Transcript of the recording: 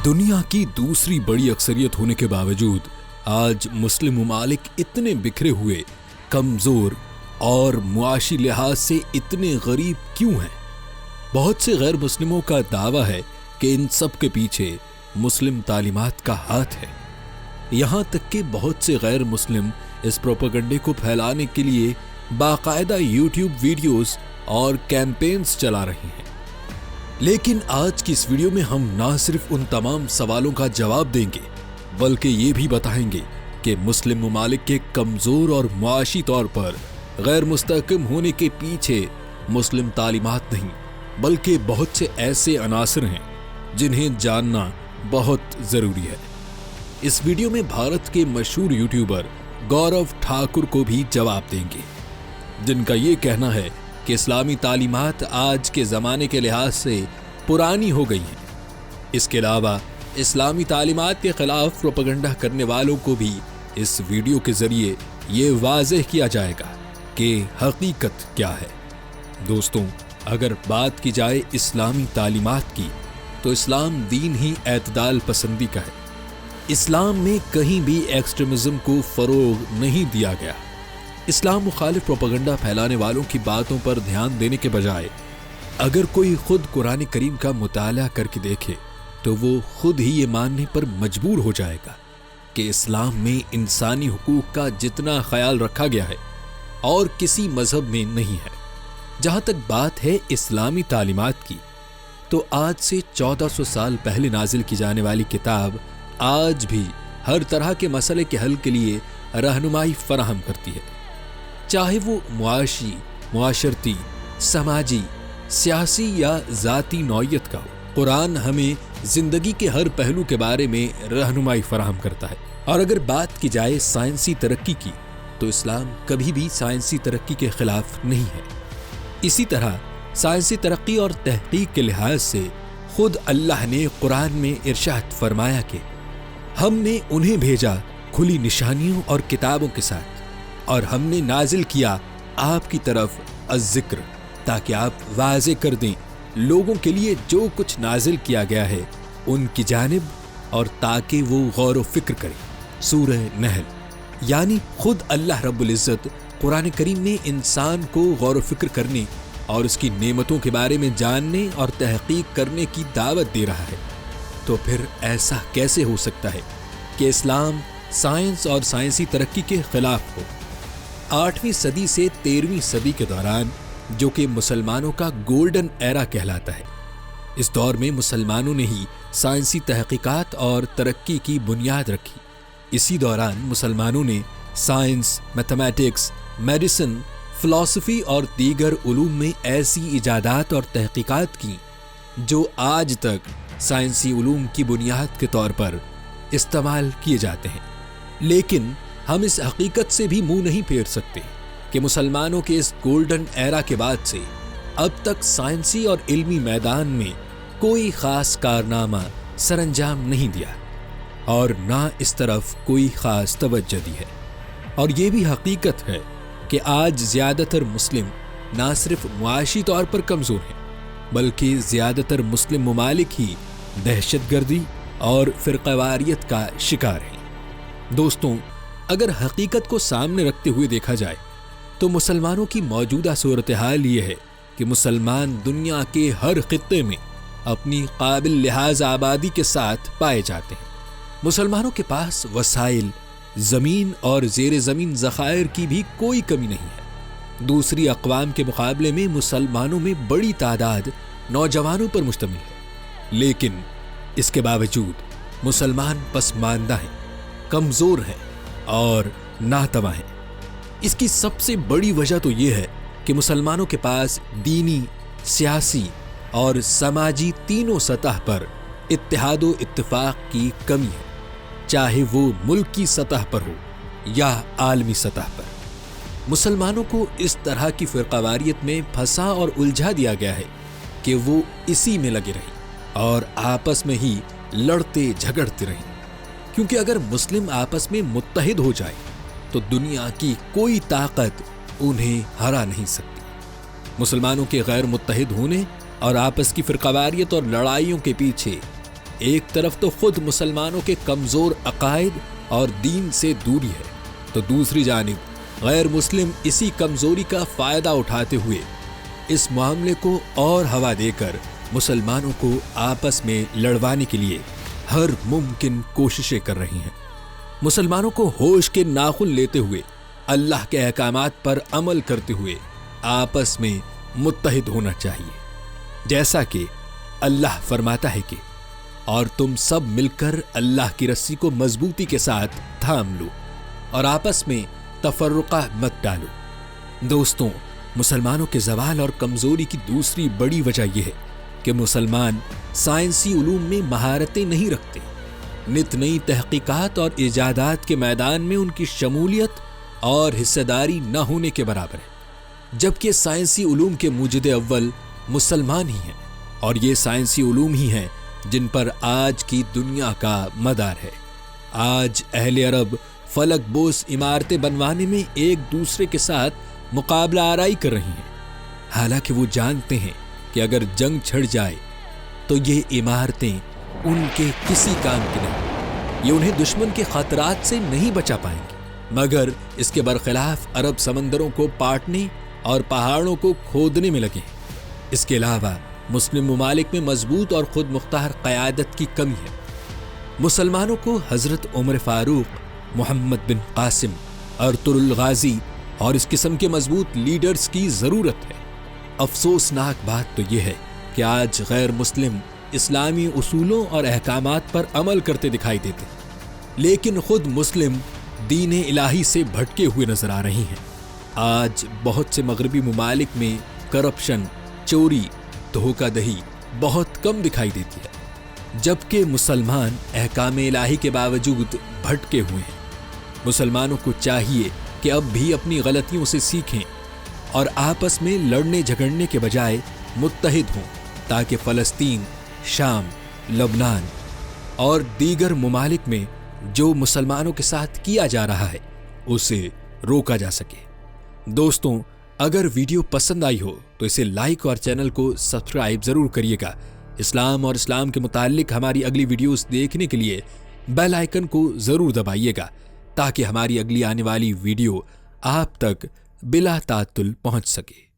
दुनिया की दूसरी बड़ी अक्सरियत होने के बावजूद आज मुस्लिम ममालिक इतने बिखरे हुए, कमजोर और मुआशी लिहाज से इतने गरीब क्यों हैं? बहुत से गैर मुस्लिमों का दावा है कि इन सब के पीछे मुस्लिम तालीमात का हाथ है। यहाँ तक कि बहुत से गैर मुस्लिम इस प्रोपेगेंडे को फैलाने के लिए बाकायदा यूट्यूब वीडियोस और कैंपेन्स चला रहे हैं। लेकिन आज की इस वीडियो में हम ना सिर्फ उन तमाम सवालों का जवाब देंगे, बल्कि ये भी बताएंगे कि मुस्लिम ममालिक के कमजोर और मुआशी तौर पर गैर मुस्तहकम होने के पीछे मुस्लिम तालीमात नहीं, बल्कि बहुत से ऐसे अनासर हैं जिन्हें जानना बहुत जरूरी है। इस वीडियो में भारत के मशहूर यूट्यूबर गौरव ठाकुर को भी जवाब देंगे, जिनका ये कहना है कि इस्लामी तालीमात आज के ज़माने के लिहाज से पुरानी हो गई हैं। इसके अलावा इस्लामी तालीमात के खिलाफ प्रोपेगेंडा करने वालों को भी इस वीडियो के जरिए ये वाज़ेह किया जाएगा कि हकीकत क्या है। दोस्तों, अगर बात की जाए इस्लामी तालीमात की, तो इस्लाम दीन ही एतदाल पसंदी का है। इस्लाम में कहीं भी एक्सट्रीमिज्म को फरोग नहीं दिया गया। इस्लाम मुखालिफ प्रोपेगेंडा फैलाने वालों की बातों पर ध्यान देने के बजाय अगर कोई खुद कुरान करीम का मुताला करके देखे तो वो खुद ही ये मानने पर मजबूर हो जाएगा कि इस्लाम में इंसानी हुकूक का जितना ख्याल रखा गया है और किसी मजहब में नहीं है। जहाँ तक बात है इस्लामी तालीमात की, तो आज से 1400 साल पहले नाजिल की जाने वाली किताब आज भी हर तरह के मसले के हल के लिए रहनुमाई फराहम करती है, चाहे वो मुआशी, मुआशरती, समाजी, सियासी या ज़ाती नौइयत का हो। कुरान हमें जिंदगी के हर पहलू के बारे में रहनुमाई फराहम करता है। और अगर बात की जाए साइंसी तरक्की की, तो इस्लाम कभी भी साइंसी तरक्की के खिलाफ नहीं है। इसी तरह साइंसी तरक्की और तहकीक के लिहाज से खुद अल्लाह ने कुरान में इरशाद फरमाया कि हमने उन्हें भेजा खुली निशानियों और किताबों के साथ, और हमने नाजिल किया आपकी तरफ अज़्ज़िक्र, ताकि आप वाज़े कर दें लोगों के लिए जो कुछ नाजिल किया गया है उनकी जानिब, और ताकि वो गौर व फिक्र करें। सूरह नहल। यानी खुद अल्लाह रब्बुल इज़्ज़त कुरान करीम में इंसान को गौर व फिक्र करने और उसकी नेमतों के बारे में जानने और तहकीक करने की दावत दे रहा है। तो फिर ऐसा कैसे हो सकता है कि इस्लाम साइंस और साइंसी तरक्की के खिलाफ हो? 8वीं सदी से 13वीं सदी के दौरान, जो कि मुसलमानों का गोल्डन एरा कहलाता है, इस दौर में मुसलमानों ने ही साइंसी तहकीकात और तरक्की की बुनियाद रखी। इसी दौरान मुसलमानों ने साइंस, मैथमेटिक्स, मेडिसिन, फिलॉसफी और दीगर उलूम में ऐसी इजादात और तहकीकात की जो आज तक साइंसी उलूम की बुनियाद के तौर पर इस्तेमाल किए जाते हैं। लेकिन हम इस हकीकत से भी मुंह नहीं फेर सकते कि मुसलमानों के इस गोल्डन एरा के बाद से अब तक साइंसी और इल्मी मैदान में कोई खास कारनामा सरंजाम नहीं दिया और ना इस तरफ कोई खास तवज्जो दी है। और ये भी हकीकत है कि आज ज़्यादातर मुस्लिम ना सिर्फ मुआशी तौर पर कमज़ोर हैं, बल्कि ज़्यादातर मुस्लिम ममालिक ही दहशतगर्दी और फ़िरक़ावारियत का शिकार हैं। दोस्तों, अगर हकीकत को सामने रखते हुए देखा जाए तो मुसलमानों की मौजूदा सूरत हाल ये है कि मुसलमान दुनिया के हर खित्ते में अपनी काबिल लिहाज आबादी के साथ पाए जाते हैं। मुसलमानों के पास वसाइल, ज़मीन और ज़ेर ज़मीन ज़खायर की भी कोई कमी नहीं है। दूसरी अक़वाम के मुकाबले में मुसलमानों में बड़ी तादाद नौजवानों पर मुश्तमिल है, लेकिन इसके बावजूद मुसलमान पसमानदा हैं, कमज़ोर हैं और नातवा हैं। इसकी सबसे बड़ी वजह तो ये है कि मुसलमानों के पास दीनी, सियासी और समाजी तीनों सतह पर इत्तेहाद व इत्तिफाक की कमी है, चाहे वो मुल्क की सतह पर हो या आलमी सतह पर। मुसलमानों को इस तरह की फ़िरक़ावारियत में फंसा और उलझा दिया गया है कि वो इसी में लगे रहें और आपस में ही लड़ते झगड़ते रहें, क्योंकि अगर मुस्लिम आपस में मुत्तहिद हो जाए तो दुनिया की कोई ताकत उन्हें हरा नहीं सकती। मुसलमानों के गैर मुत्तहिद होने और आपस की फ़िरक़ावारियत और लड़ाइयों के पीछे ایک طرف تو خود مسلمانوں کے کمزور عقائد اور دین سے دوری ہے، تو دوسری جانب غیر مسلم اسی کمزوری کا فائدہ اٹھاتے ہوئے اس معاملے کو اور ہوا دے کر مسلمانوں کو آپس میں لڑوانے کے لیے ہر ممکن کوششیں کر رہی ہیں۔ مسلمانوں کو ہوش کے ناخن لیتے ہوئے اللہ کے احکامات پر عمل کرتے ہوئے آپس میں متحد ہونا چاہیے، جیسا کہ اللہ فرماتا ہے کہ اور تم سب مل کر اللہ کی رسی کو مضبوطی کے ساتھ تھام لو اور آپس میں تفرقہ مت ڈالو۔ دوستوں، مسلمانوں کے زوال اور کمزوری کی دوسری بڑی وجہ یہ ہے کہ مسلمان سائنسی علوم میں مہارتیں نہیں رکھتے۔ نت نئی تحقیقات اور ایجادات کے میدان میں ان کی شمولیت اور حصہ داری نہ ہونے کے برابر ہے، جبکہ سائنسی علوم کے موجد اول مسلمان ہی ہیں، اور یہ سائنسی علوم ہی ہیں جن پر آج کی دنیا کا مدار ہے۔ آج اہل عرب فلک بوس عمارتیں بنوانے میں ایک دوسرے کے ساتھ مقابلہ آرائی کر رہی ہیں، حالانکہ وہ جانتے ہیں کہ اگر جنگ چھڑ جائے تو یہ عمارتیں ان کے کسی کام کی نہیں، یہ انہیں دشمن کے خطرات سے نہیں بچا پائیں گے۔ مگر اس کے برخلاف عرب سمندروں کو پاٹنے اور پہاڑوں کو کھودنے میں لگے ہیں۔ اس کے علاوہ مسلم ممالک میں مضبوط اور خود مختار قیادت کی کمی ہے۔ مسلمانوں کو حضرت عمر فاروق، محمد بن قاسم، ارطغرل الغازی اور اس قسم کے مضبوط لیڈرز کی ضرورت ہے۔ افسوسناک بات تو یہ ہے کہ آج غیر مسلم اسلامی اصولوں اور احکامات پر عمل کرتے دکھائی دیتے ہیں، لیکن خود مسلم دین الہی سے بھٹکے ہوئے نظر آ رہی ہیں۔ آج بہت سے مغربی ممالک میں کرپشن، چوری، دھوکہ دہی بہت کم دکھائی دیتی ہے، جبکہ مسلمان احکام الہی کے باوجود بھٹکے ہوئے ہیں۔ مسلمانوں کو چاہیے کہ اب بھی اپنی غلطیوں سے سیکھیں اور آپس میں لڑنے جھگڑنے کے بجائے متحد ہوں، تاکہ فلسطین، شام، لبنان اور دیگر ممالک میں جو مسلمانوں کے ساتھ کیا جا رہا ہے اسے روکا جا سکے۔ دوستوں، اگر ویڈیو پسند آئی ہو تو اسے لائک اور چینل کو سبسکرائب ضرور کریے گا۔ اسلام اور اسلام کے متعلق ہماری اگلی ویڈیوز دیکھنے کے لیے بیل آئیکن کو ضرور دبائیے گا، تاکہ ہماری اگلی آنے والی ویڈیو آپ تک بلا تعطل پہنچ سکے۔